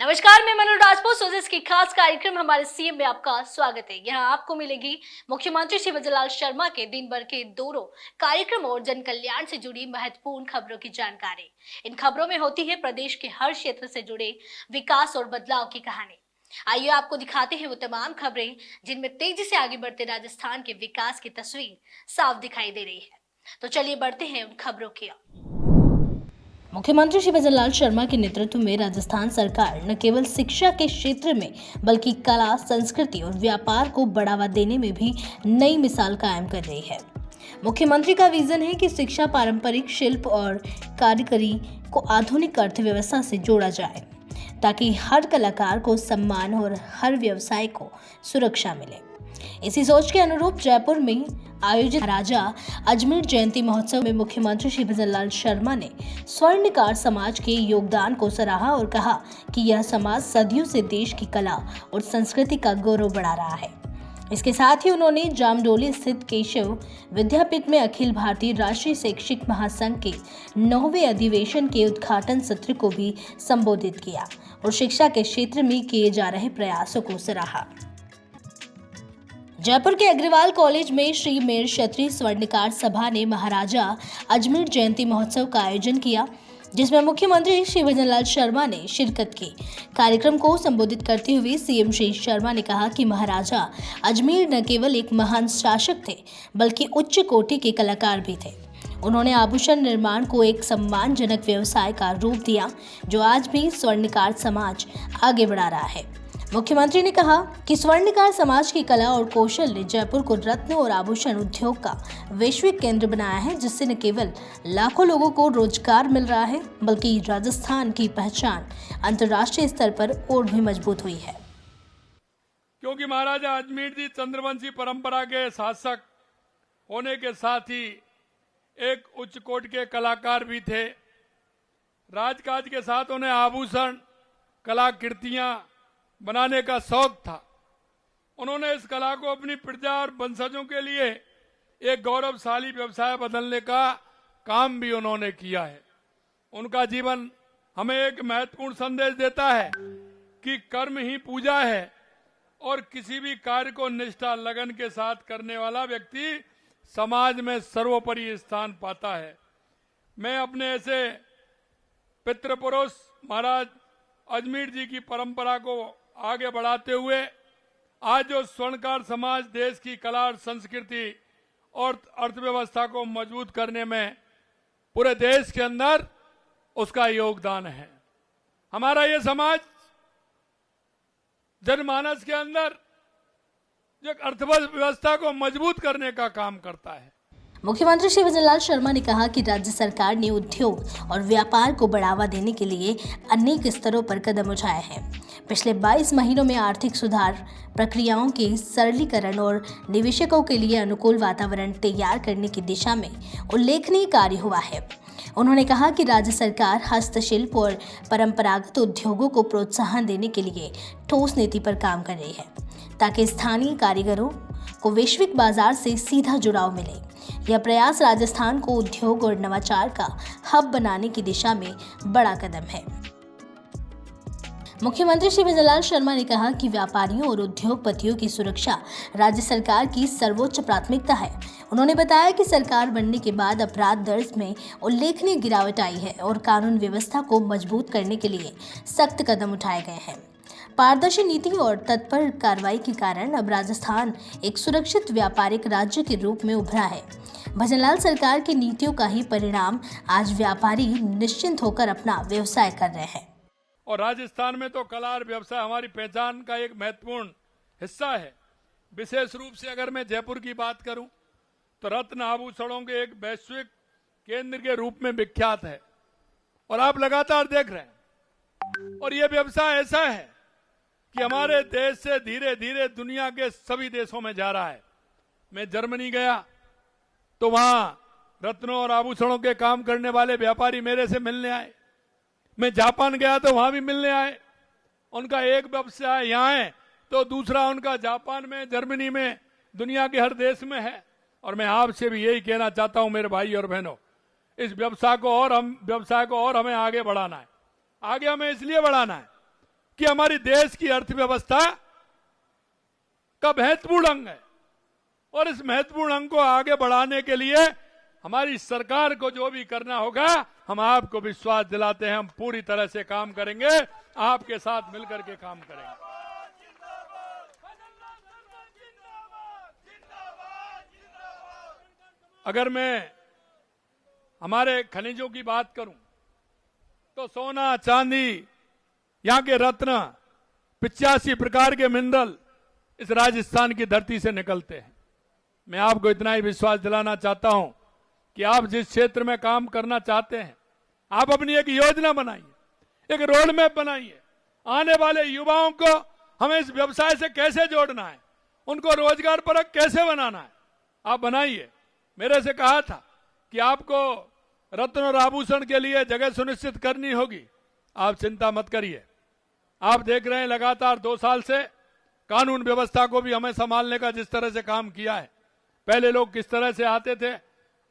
नमस्कार, मैं मनोज राजपूत। सोजेस की खास कार्यक्रम हमारे सीएम में आपका स्वागत है। यहाँ आपको मिलेगी मुख्यमंत्री श्री भजनलाल शर्मा के दिन भर के दोनों कार्यक्रम और जन कल्याण से जुड़ी महत्वपूर्ण खबरों की जानकारी। इन खबरों में होती है प्रदेश के हर क्षेत्र से जुड़े विकास और बदलाव की कहानी। आइए आपको दिखाते हैं वो तमाम खबरें जिनमें तेजी से आगे बढ़ते राजस्थान के विकास की तस्वीर साफ दिखाई दे रही है। तो चलिए बढ़ते हैं उन खबरों की ओर। मुख्यमंत्री श्री भजनलाल शर्मा के नेतृत्व में राजस्थान सरकार न केवल शिक्षा के क्षेत्र में बल्कि कला, संस्कृति और व्यापार को बढ़ावा देने में भी नई मिसाल कायम कर रही है। मुख्यमंत्री का विजन है कि शिक्षा पारंपरिक शिल्प और कारीगरी को आधुनिक अर्थव्यवस्था से जोड़ा जाए ताकि हर कलाकार को सम्मान और हर व्यवसाय को सुरक्षा मिले। इसी सोच के अनुरूप जयपुर में आयोजित राजा अजमेर जयंती महोत्सव में मुख्यमंत्री श्री भजनलाल शर्मा ने स्वर्णकार समाज के योगदान को सराहा और कहा कि यह समाज सदियों से देश की कला और संस्कृति का गौरव बढ़ा रहा है। इसके साथ ही उन्होंने जामडोली स्थित केशव विद्यापीठ में अखिल भारतीय राष्ट्रीय शैक्षिक महासंघ के 9वें अधिवेशन के उद्घाटन सत्र को भी संबोधित किया और शिक्षा के क्षेत्र में किए जा रहे प्रयासों को सराहा। जयपुर के अग्रवाल कॉलेज में श्री मेर क्षत्रिय स्वर्णकार सभा ने महाराजा अजमेर जयंती महोत्सव का आयोजन किया, जिसमें मुख्यमंत्री श्री भजनलाल शर्मा ने शिरकत की। कार्यक्रम को संबोधित करते हुए सीएम श्री शर्मा ने कहा कि महाराजा अजमेर न केवल एक महान शासक थे बल्कि उच्च कोटि के कलाकार भी थे। उन्होंने आभूषण निर्माण को एक सम्मानजनक व्यवसाय का रूप दिया जो आज भी स्वर्णकार समाज आगे बढ़ा रहा है। मुख्यमंत्री ने कहा कि स्वर्णकार समाज की कला और कौशल ने जयपुर को रत्न और आभूषण उद्योग का वैश्विक केंद्र बनाया है, जिससे न केवल लाखों लोगों को रोजगार मिल रहा है बल्कि राजस्थान की पहचान अंतर्राष्ट्रीय स्तर पर और भी मजबूत हुई है। क्योंकि महाराजा अजमेर जी चंद्रवंशी परंपरा के शासक होने के साथ ही एक उच्च कोट के कलाकार भी थे। राजकाज के साथ उन्हें आभूषण कलाकृतियां बनाने का शौक था। उन्होंने इस कला को अपनी प्रजा और वंशजों के लिए एक गौरवशाली व्यवसाय बदलने का काम भी उन्होंने किया है। उनका जीवन हमें एक महत्वपूर्ण संदेश देता है कि कर्म ही पूजा है और किसी भी कार्य को निष्ठा लगन के साथ करने वाला व्यक्ति समाज में सर्वोपरि स्थान पाता है। मैं अपने ऐसे पितृपुरुष महाराज अजमेर जी की परंपरा को आगे बढ़ाते हुए आज जो स्वर्णकार समाज देश की कला और संस्कृति और अर्थव्यवस्था को मजबूत करने में पूरे देश के अंदर उसका योगदान है। हमारा ये समाज जनमानस के अंदर जो अर्थव्यवस्था को मजबूत करने का काम करता है। मुख्यमंत्री श्री भजनलाल शर्मा ने कहा कि राज्य सरकार ने उद्योग और व्यापार को बढ़ावा देने के लिए अनेक स्तरों पर कदम उठाए हैं। पिछले 22 महीनों में आर्थिक सुधार, प्रक्रियाओं के सरलीकरण और निवेशकों के लिए अनुकूल वातावरण तैयार करने की दिशा में उल्लेखनीय कार्य हुआ है। उन्होंने कहा कि राज्य सरकार हस्तशिल्प और परंपरागत उद्योगों को प्रोत्साहन देने के लिए ठोस नीति पर काम कर रही है ताकि स्थानीय कारीगरों को वैश्विक बाजार से सीधा जुड़ाव मिले। यह प्रयास राजस्थान को उद्योग और नवाचार का हब बनाने की दिशा में बड़ा कदम है। मुख्यमंत्री श्री भजनलाल शर्मा ने कहा कि व्यापारियों और उद्योगपतियों की सुरक्षा राज्य सरकार की सर्वोच्च प्राथमिकता है। उन्होंने बताया कि सरकार बनने के बाद अपराध दर में उल्लेखनीय गिरावट आई है और कानून व्यवस्था को मजबूत करने के लिए सख्त कदम उठाए गए हैं। पारदर्शी नीति और तत्पर कार्रवाई के कारण अब राजस्थान एक सुरक्षित व्यापारिक राज्य के रूप में उभरा है। भजनलाल सरकार की नीतियों का ही परिणाम आज व्यापारी निश्चिंत होकर अपना व्यवसाय कर रहे हैं। और राजस्थान में तो कला और व्यवसाय हमारी पहचान का एक महत्वपूर्ण हिस्सा है। विशेष रूप से अगर मैं जयपुर की बात करूं तो रत्न आभूषणों के एक वैश्विक केंद्र के रूप में विख्यात है और आप लगातार देख रहे हैं। और यह व्यवसाय ऐसा है कि हमारे देश से धीरे धीरे दुनिया के सभी देशों में जा रहा है। मैं जर्मनी गया तो वहां रत्नों और आभूषणों के काम करने वाले व्यापारी मेरे से मिलने आए। मैं जापान गया तो वहां भी मिलने आए। उनका एक व्यवसाय यहाँ है तो दूसरा उनका जापान में, जर्मनी में, दुनिया के हर देश में है। और मैं आपसे भी यही कहना चाहता हूं मेरे भाई और बहनों, इस व्यवसाय को और हमें आगे बढ़ाना है। आगे हमें इसलिए बढ़ाना है कि हमारी देश की अर्थव्यवस्था का महत्वपूर्ण अंग है और इस महत्वपूर्ण अंग को आगे बढ़ाने के लिए हमारी सरकार को जो भी करना होगा, हम आपको विश्वास दिलाते हैं, हम पूरी तरह से काम करेंगे, आपके साथ मिलकर के काम करेंगे। अगर मैं हमारे खनिजों की बात करूं तो सोना, चांदी, यहां के रत्न, 85 प्रकार के मिनरल इस राजस्थान की धरती से निकलते हैं। मैं आपको इतना ही विश्वास दिलाना चाहता हूं कि आप जिस क्षेत्र में काम करना चाहते हैं, आप अपनी एक योजना बनाइए, एक रोड मैप बनाइए। आने वाले युवाओं को हमें इस व्यवसाय से कैसे जोड़ना है, उनको रोजगार परक कैसे बनाना है, आप बनाइए। मेरे से कहा था कि आपको रत्न और आभूषण के लिए जगह सुनिश्चित करनी होगी। आप चिंता मत करिए। आप देख रहे हैं लगातार 2 साल से कानून व्यवस्था को भी हमें संभालने का जिस तरह से काम किया है। पहले लोग किस तरह से आते थे,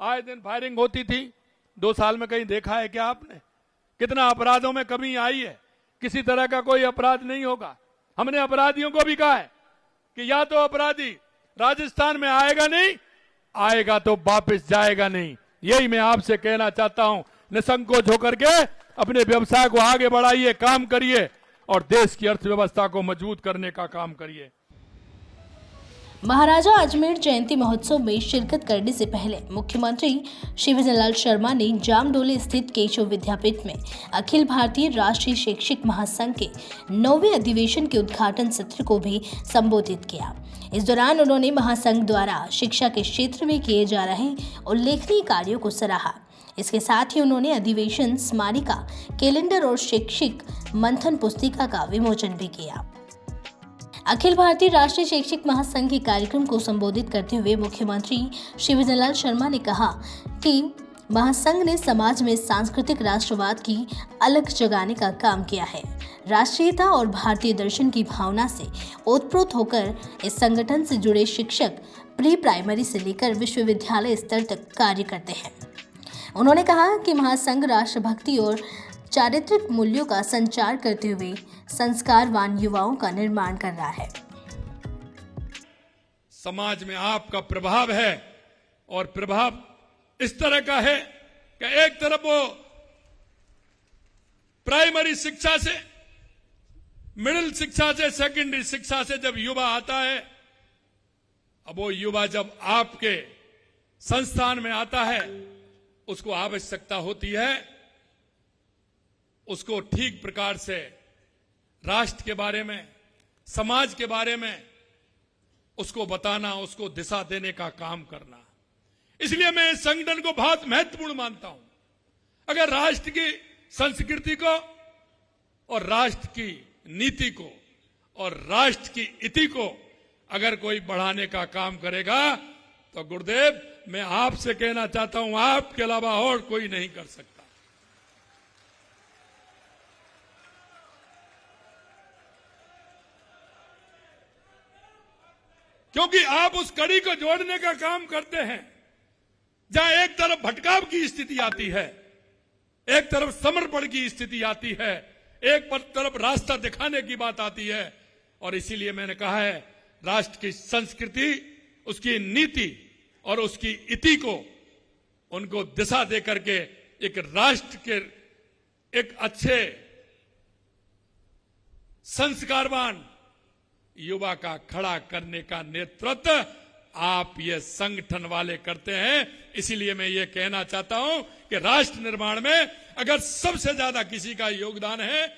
आए दिन फायरिंग होती थी। 2 साल में कहीं देखा है क्या आपने? कितना अपराधों में कमी आई है? किसी तरह का कोई अपराध नहीं होगा। हमने अपराधियों को भी कहा है कि या तो अपराधी राजस्थान में आएगा नहीं, आएगा तो वापस जाएगा नहीं। यही मैं आपसे कहना चाहता हूं। निसंकोच होकर के अपने व्यवसाय को आगे बढ़ाइए, काम करिए और देश की अर्थव्यवस्था को मजबूत करने का काम करिए। महाराजा अजमेर जयंती महोत्सव में शिरकत करने से पहले मुख्यमंत्री श्री विजयलाल शर्मा ने जामडोली स्थित केशव विद्यापीठ में अखिल भारतीय राष्ट्रीय शैक्षिक महासंघ के 9वें अधिवेशन के उद्घाटन सत्र को भी संबोधित किया। इस दौरान उन्होंने महासंघ द्वारा शिक्षा के क्षेत्र में किए जा रहे उल्लेखनीय कार्यों को सराहा। इसके साथ ही उन्होंने अधिवेशन स्मारिका, कैलेंडर और शैक्षिक मंथन पुस्तिका का विमोचन भी किया। अखिल भारतीय राष्ट्रीय शैक्षिक महासंघ के कार्यक्रम को संबोधित करते हुए मुख्यमंत्री श्री विजयलाल शर्मा ने कहा कि महासंघ ने समाज में सांस्कृतिक राष्ट्रवाद की अलख जगाने का काम किया है। राष्ट्रीयता और भारतीय दर्शन की भावना से ओतप्रोत होकर इस संगठन से जुड़े शिक्षक प्री प्राइमरी से लेकर विश्वविद्यालय स्तर तक कार्य करते हैं। उन्होंने कहा कि महासंघ राष्ट्रभक्ति और चारित्रिक मूल्यों का संचार करते हुए संस्कारवान युवाओं का निर्माण कर रहा है। समाज में आपका प्रभाव है और प्रभाव इस तरह का है कि एक तरफ वो प्राइमरी शिक्षा से, मिडिल शिक्षा से, सेकेंडरी शिक्षा से जब युवा आता है, अब वो युवा जब आपके संस्थान में आता है, उसको आवश्यकता होती है उसको ठीक प्रकार से राष्ट्र के बारे में, समाज के बारे में उसको बताना, उसको दिशा देने का काम करना। इसलिए मैं इस संगठन को बहुत महत्वपूर्ण मानता हूं। अगर राष्ट्र की संस्कृति को और राष्ट्र की नीति को और राष्ट्र की इति को अगर कोई बढ़ाने का काम करेगा तो गुरुदेव, मैं आपसे कहना चाहता हूं, आपके अलावा और कोई नहीं कर सकता। क्योंकि आप उस कड़ी को जोड़ने का काम करते हैं जहां एक तरफ भटकाव की स्थिति आती है, एक तरफ समर्पण की स्थिति आती है, एक तरफ रास्ता दिखाने की बात आती है। और इसीलिए मैंने कहा है, राष्ट्र की संस्कृति, उसकी नीति और उसकी इति को उनको दिशा दे करके एक राष्ट्र के एक अच्छे संस्कारवान युवा का खड़ा करने का नेतृत्व आप ये संगठन वाले करते हैं। इसीलिए मैं ये कहना चाहता हूं कि राष्ट्र निर्माण में अगर सबसे ज्यादा किसी का योगदान है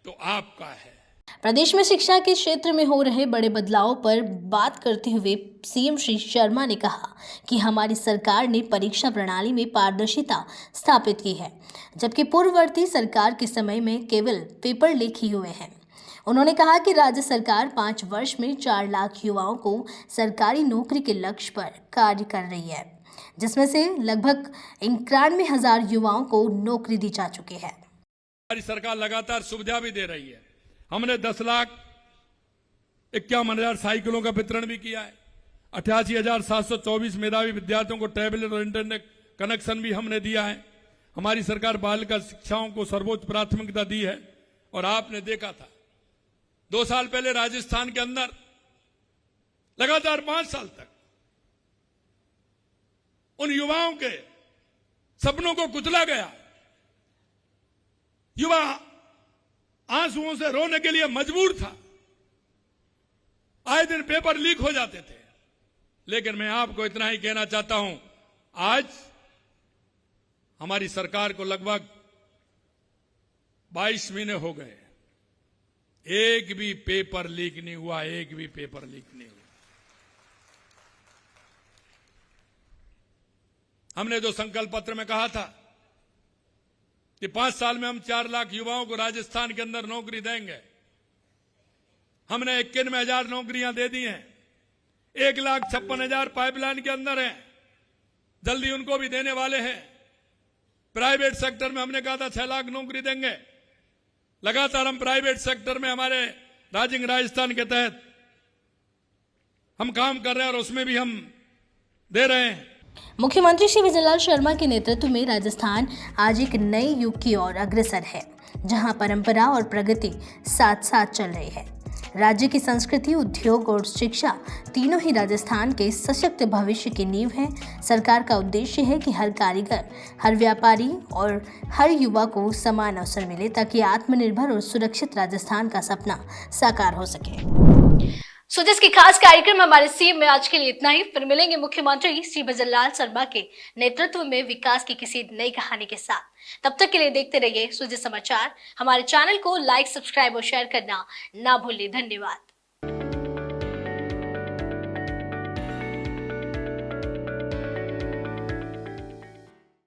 तो आपका है। प्रदेश में शिक्षा के क्षेत्र में हो रहे बड़े बदलाव पर बात करते हुए सीएम श्री शर्मा ने कहा कि हमारी सरकार ने परीक्षा प्रणाली में पारदर्शिता स्थापित की है, जबकि पूर्ववर्ती सरकार के समय में केवल पेपर लीक ही हुए हैं। उन्होंने कहा कि राज्य सरकार 5 वर्ष में 4 लाख युवाओं को सरकारी नौकरी के लक्ष्य पर कार्य कर रही है, जिसमें से लगभग 91,000 युवाओं को नौकरी दी जा चुकी है। हमारी सरकार लगातार सुविधा भी दे रही है। हमने 10,51,000 साइकिलों का वितरण भी किया है। 88,724 मेधावी विद्यार्थियों को टैबलेट और इंटरनेट कनेक्शन भी हमने दिया है। हमारी सरकार बालिका शिक्षाओं को सर्वोच्च प्राथमिकता दी है। और आपने देखा था 2 साल पहले राजस्थान के अंदर लगातार 5 साल तक उन युवाओं के सपनों को कुचला गया। युवा आंसुओं से रोने के लिए मजबूर था। आए दिन पेपर लीक हो जाते थे। लेकिन मैं आपको इतना ही कहना चाहता हूं, आज हमारी सरकार को लगभग 22 महीने हो गए, एक भी पेपर लीक नहीं हुआ, एक भी पेपर लीक नहीं हुआ। हमने जो संकल्प पत्र में कहा था कि 5 साल में हम 4 लाख युवाओं को राजस्थान के अंदर नौकरी देंगे, हमने 91,000 नौकरियां दे दी हैं। 1,56,000 पाइपलाइन के अंदर हैं, जल्दी उनको भी देने वाले हैं। प्राइवेट सेक्टर में हमने कहा था 6 लाख नौकरी देंगे। लगातार हम प्राइवेट सेक्टर में हमारे राजिंग राजस्थान के तहत हम काम कर रहे हैं और उसमें भी हम दे रहे हैं। मुख्यमंत्री श्री विजयलाल शर्मा के नेतृत्व में राजस्थान आज एक नए युग की ओर अग्रसर है, जहां परंपरा और प्रगति साथ साथ चल रही है। राज्य की संस्कृति, उद्योग और शिक्षा तीनों ही राजस्थान के सशक्त भविष्य की नींव है। सरकार का उद्देश्य है कि हर कारीगर, हर व्यापारी और हर युवा को समान अवसर मिले, ताकि आत्मनिर्भर और सुरक्षित राजस्थान का सपना साकार हो सके। सो जिसकी खास कार्यक्रम हमारे सीएम में आज के लिए इतना ही। फिर मिलेंगे मुख्यमंत्री श्री विजयलाल शर्मा के नेतृत्व में विकास की किसी नई कहानी के साथ। तब तक के लिए देखते रहिए सुजय समाचार। हमारे चैनल को लाइक, सब्सक्राइब और शेयर करना ना भूलिए। धन्यवाद।